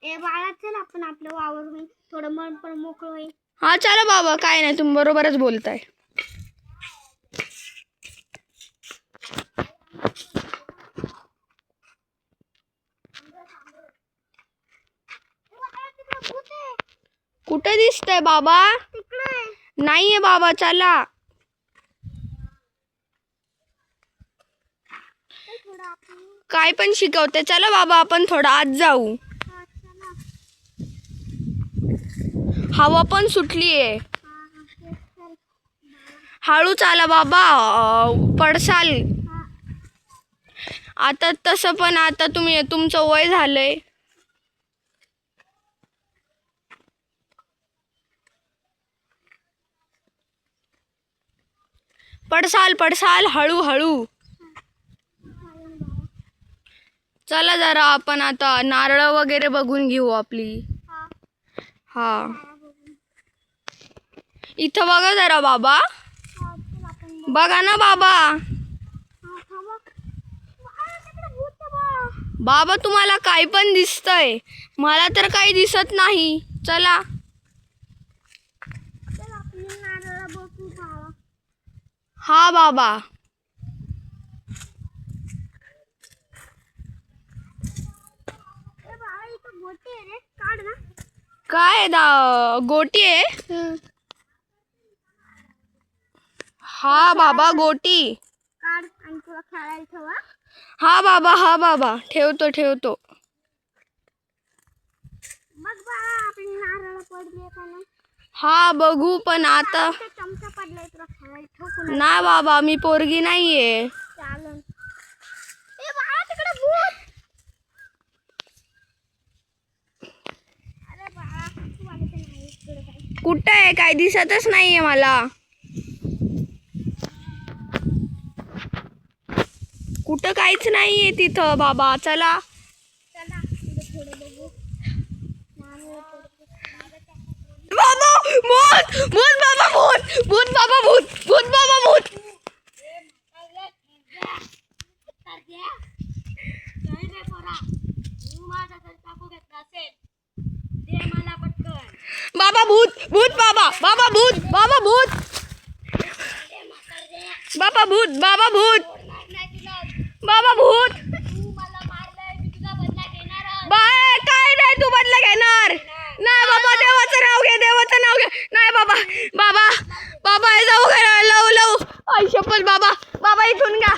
ए बाळा चल आपण आपलं वावर होईल थोडं मन पण मोकळं होईल. हा चला बाबा, काय नाही, तुम्ही बरोबरच बोलताय. कुठे दिसतंय बाबा? नाहीये बाबा, चला. काय पण शिकवते, चला बाबा आपण थोडं आत जाऊ. हवा पण सुटलीये. हळू चाला बाबा, पडसाल. आता तसं पण आता तुमचं वय झालंय. पडसाल हळू. चला जरा आपण आता नारळ वगैरे बघून घेऊ आपली. हा इथं बघा जरा बाबा, बघा ना बाबा. बाबा तुम्हाला काय पण दिसतंय, मला तर काही दिसत नाही. चला. हा बाबा. काय गोटी आहे? हा बाबा गोटी. हा बाबा ठेवतो. हा बघू, पण आता नाही बाबा, मी पोरगी नाहीये. कुठं आहे? काय दिसतच नाहीये मला. कुठं काहीच नाहीये तिथं बाबा. चला. बाबा भूत बाबा भूत. बाबा भूत. बाय काय नाही, तू बदला घेणार नाही बाबा. देवाचं नाव घे. नाही बाबा हे जाऊ घरा लव आई शपथ. बाबा इथून घ्या.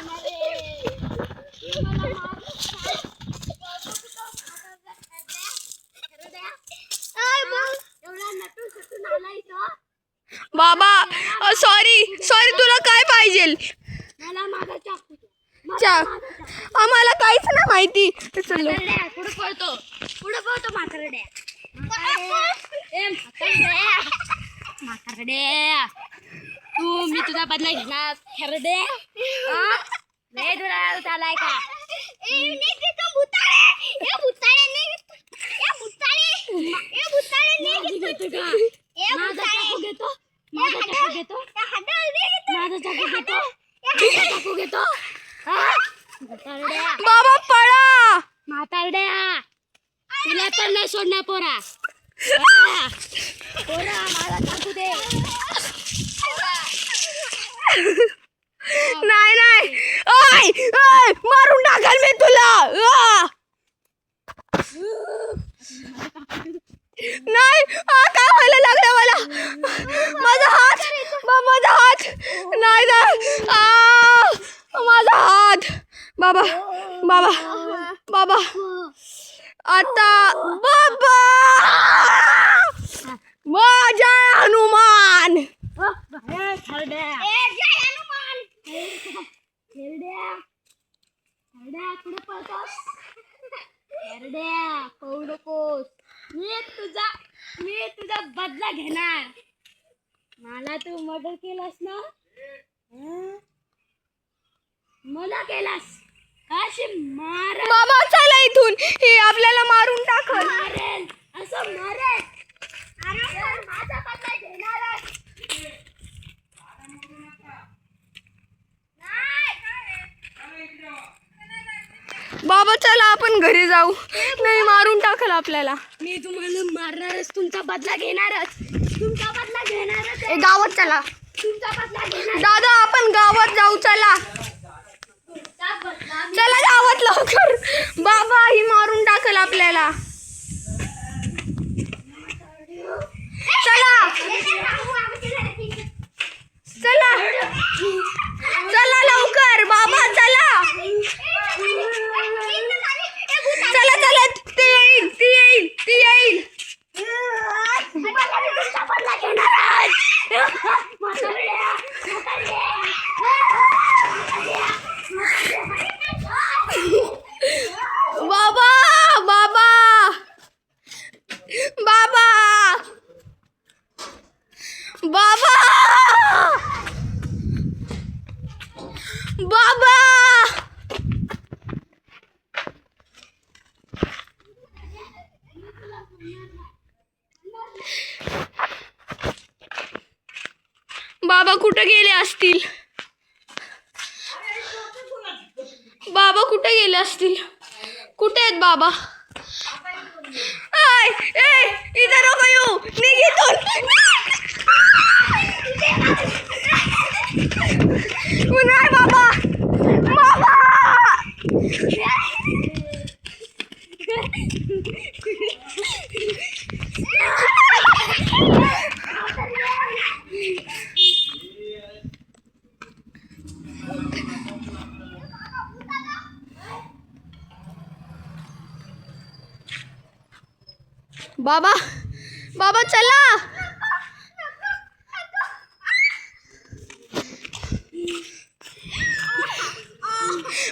बाबा सॉरी तुला काय पाहिजे? आम्हाला काहीच नाही माहिती. पुढे पळतो म्हातारडे. तू मी तुझा बदला घेणार खरडे. झालाय का? बाबा पळा. म्हातारड्या तुला पण नाही सोडणार पोरा. मला टाकू दे. नाही ओय मारून टाकाल मी तुला. नाही काय व्हायला लागलं मला? माझा हात नाही माझा हात. बाबा आता बाबा. जय हनुमान. मी तुझा बदला घेणार. मला तू मर्डर केलास ना, मला केलास अशी मार. बाबा चला इथून, हे आपल्याला मारून टाकल. मारेल असं मारेल. माझा बदला घेणार. बाबा चला आपण घरी जाऊ. नाही मारून टाकल. दाखल आपल्याला. मी तुम्हाला मारणारच, तुमचा बदला घेणारच, तुमचा बदला घेणारच, ए गावात चला तुमचा बदला घेणार. दादा, आपण गावात जाऊ. चला तुमचा बदला मी- चला गावात लवकर. बाबा ही मारून टाकल आपल्याला. चला चला चला लवकर बाबा, चला चला चला. ती येईल ती येईल ती येईल. तुमचा बदला घेणारच. बाबा बाबा बाबा बाबा बाबा. बाबा कुठे गेले असतील? बाबा कुठे गेले असतील? कुठे आहेत बाबा? आय ए इधर नको येऊ, निघ इथून. नाही बाबा बाबा. बाबा बाबा चला.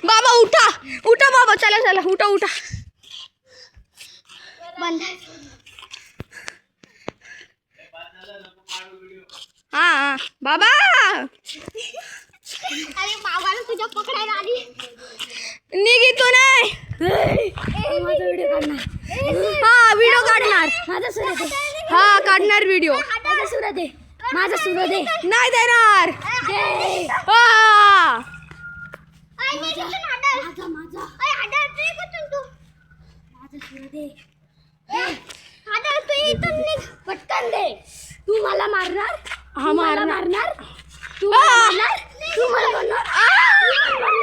बाबा उठा उठा बाबा, चला चला उठा उठा. हा बाबा. अरे बाबाला तुझ्या पकडायला आली. निघ इथून. माझा व्हिडिओ काढणार. हा व्हिडिओ काढणार. माझा सुरत आहे. हा काढणार व्हिडिओ. माझा सुरत आहे. माझा सुरत आहे. नाही देणार. हा माझा माझा माझा सुरत आहे. पटकन दे. तू मला मारणार? हा मला मारणार. मारणार? तू मला मारणार? तू मला मारणार?